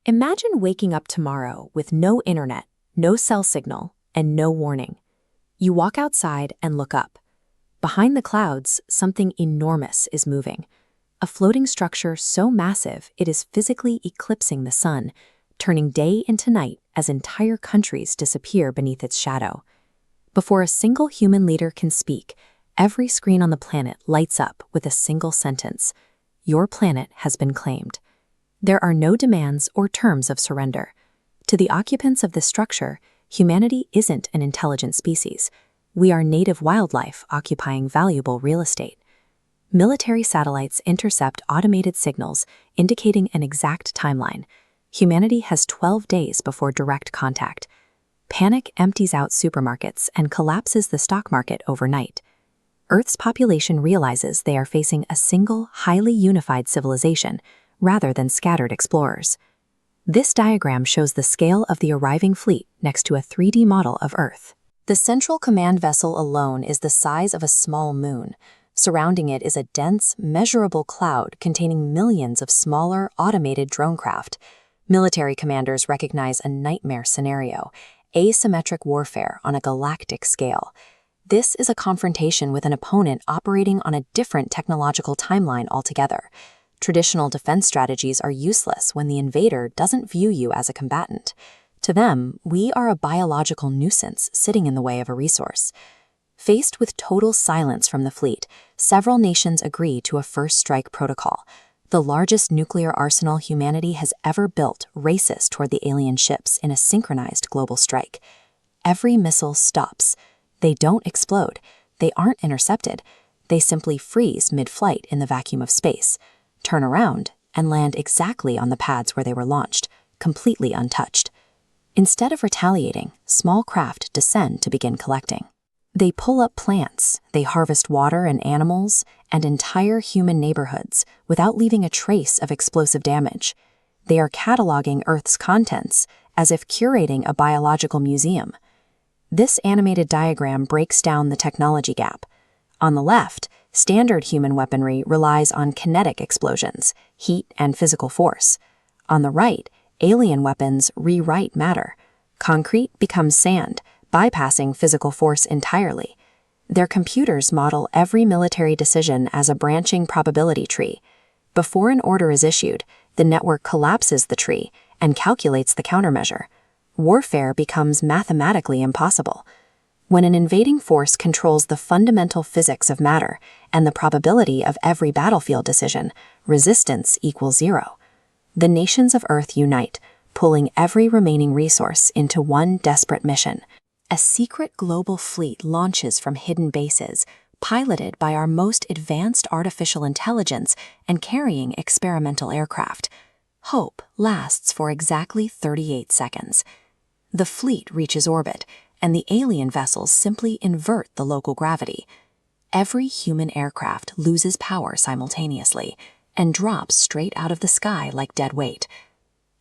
Imagine waking up tomorrow with no internet, no cell signal, and no warning. You walk outside and look up. Behind the clouds, something enormous is moving. A floating structure so massive it is physically eclipsing the sun, turning day into night as entire countries disappear beneath its shadow. Before a single human leader can speak, every screen on the planet lights up with a single sentence: "Your planet has been claimed." There are no demands or terms of surrender. To the occupants of this structure, humanity isn't an intelligent species. We are native wildlife occupying valuable real estate. Military satellites intercept automated signals indicating an exact timeline. Humanity has 12 days before direct contact. Panic empties out supermarkets and collapses the stock market overnight. Earth's population realizes they are facing a single, highly unified civilization rather than scattered explorers. This diagram shows the scale of the arriving fleet next to a 3D model of Earth. The central command vessel alone is the size of a small moon. Surrounding it is a dense, measurable cloud containing millions of smaller, automated drone craft. Military commanders recognize a nightmare scenario: asymmetric warfare on a galactic scale. This is a confrontation with an opponent operating on a different technological timeline altogether. Traditional defense strategies are useless when the invader doesn't view you as a combatant. To them, we are a biological nuisance sitting in the way of a resource. Faced with total silence from the fleet, several nations agree to a first strike protocol. The largest nuclear arsenal humanity has ever built races toward the alien ships in a synchronized global strike. Every missile stops. They don't explode. They aren't intercepted. They simply freeze mid-flight in the vacuum of space, turn around, and land exactly on the pads where they were launched, completely untouched. Instead of retaliating, small craft descend to begin collecting. They pull up plants, they harvest water and animals, and entire human neighborhoods without leaving a trace of explosive damage. They are cataloging Earth's contents as if curating a biological museum. This animated diagram breaks down the technology gap. On the left, standard human weaponry relies on kinetic explosions, heat and physical force. On the right, alien weapons rewrite matter. Concrete becomes sand, bypassing physical force entirely. Their computers model every military decision as a branching probability tree. Before an order is issued, the network collapses the tree and calculates the countermeasure. Warfare becomes mathematically impossible. When an invading force controls the fundamental physics of matter and the probability of every battlefield decision, resistance equals zero. The nations of Earth unite, pulling every remaining resource into one desperate mission. A secret global fleet launches from hidden bases, piloted by our most advanced artificial intelligence and carrying experimental aircraft. Hope lasts for exactly 38 seconds. The fleet reaches orbit, and the alien vessels simply invert the local gravity. Every human aircraft loses power simultaneously and drops straight out of the sky like dead weight.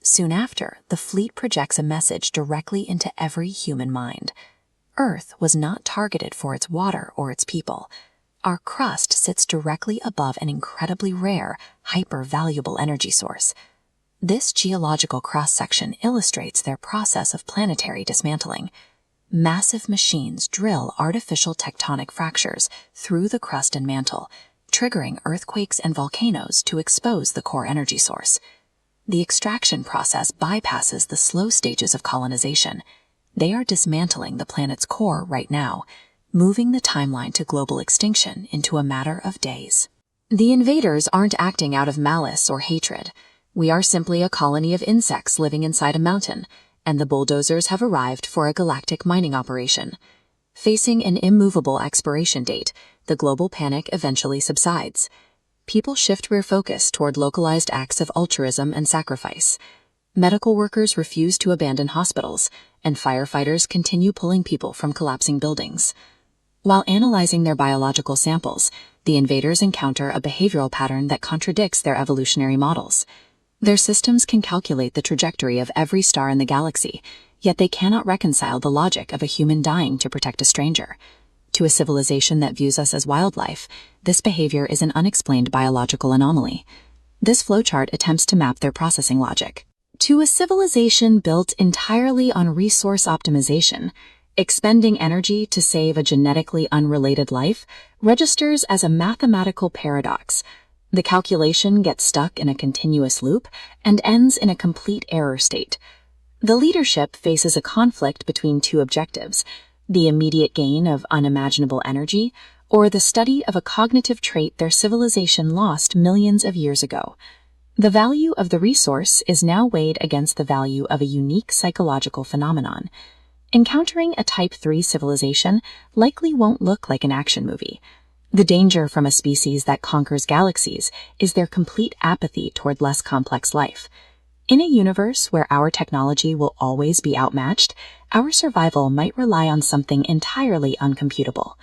Soon after, the fleet projects a message directly into every human mind. Earth was not targeted for its water or its people. Our crust sits directly above an incredibly rare, hyper-valuable energy source. This geological cross-section illustrates their process of planetary dismantling. Massive machines drill artificial tectonic fractures through the crust and mantle, triggering earthquakes and volcanoes to expose the core energy source. The extraction process bypasses the slow stages of colonization. They are dismantling the planet's core right now, moving the timeline to global extinction into a matter of days. The invaders aren't acting out of malice or hatred. We are simply a colony of insects living inside a mountain, and the bulldozers have arrived for a galactic mining operation. Facing an immovable expiration date, the global panic eventually subsides. People shift their focus toward localized acts of altruism and sacrifice. Medical workers refuse to abandon hospitals, and firefighters continue pulling people from collapsing buildings. While analyzing their biological samples, the invaders encounter a behavioral pattern that contradicts their evolutionary models. Their systems can calculate the trajectory of every star in the galaxy, yet they cannot reconcile the logic of a human dying to protect a stranger. To a civilization that views us as wildlife, this behavior is an unexplained biological anomaly. This flowchart attempts to map their processing logic. To a civilization built entirely on resource optimization, expending energy to save a genetically unrelated life registers as a mathematical paradox. The calculation gets stuck in a continuous loop and ends in a complete error state. The leadership faces a conflict between two objectives: the immediate gain of unimaginable energy, or the study of a cognitive trait their civilization lost millions of years ago. The value of the resource is now weighed against the value of a unique psychological phenomenon. Encountering a Type 3 civilization likely won't look like an action movie. The danger from a species that conquers galaxies is their complete apathy toward less complex life. In a universe where our technology will always be outmatched, our survival might rely on something entirely uncomputable.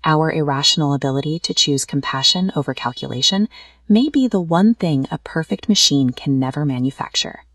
Our irrational ability to choose compassion over calculation may be the one thing a perfect machine can never manufacture.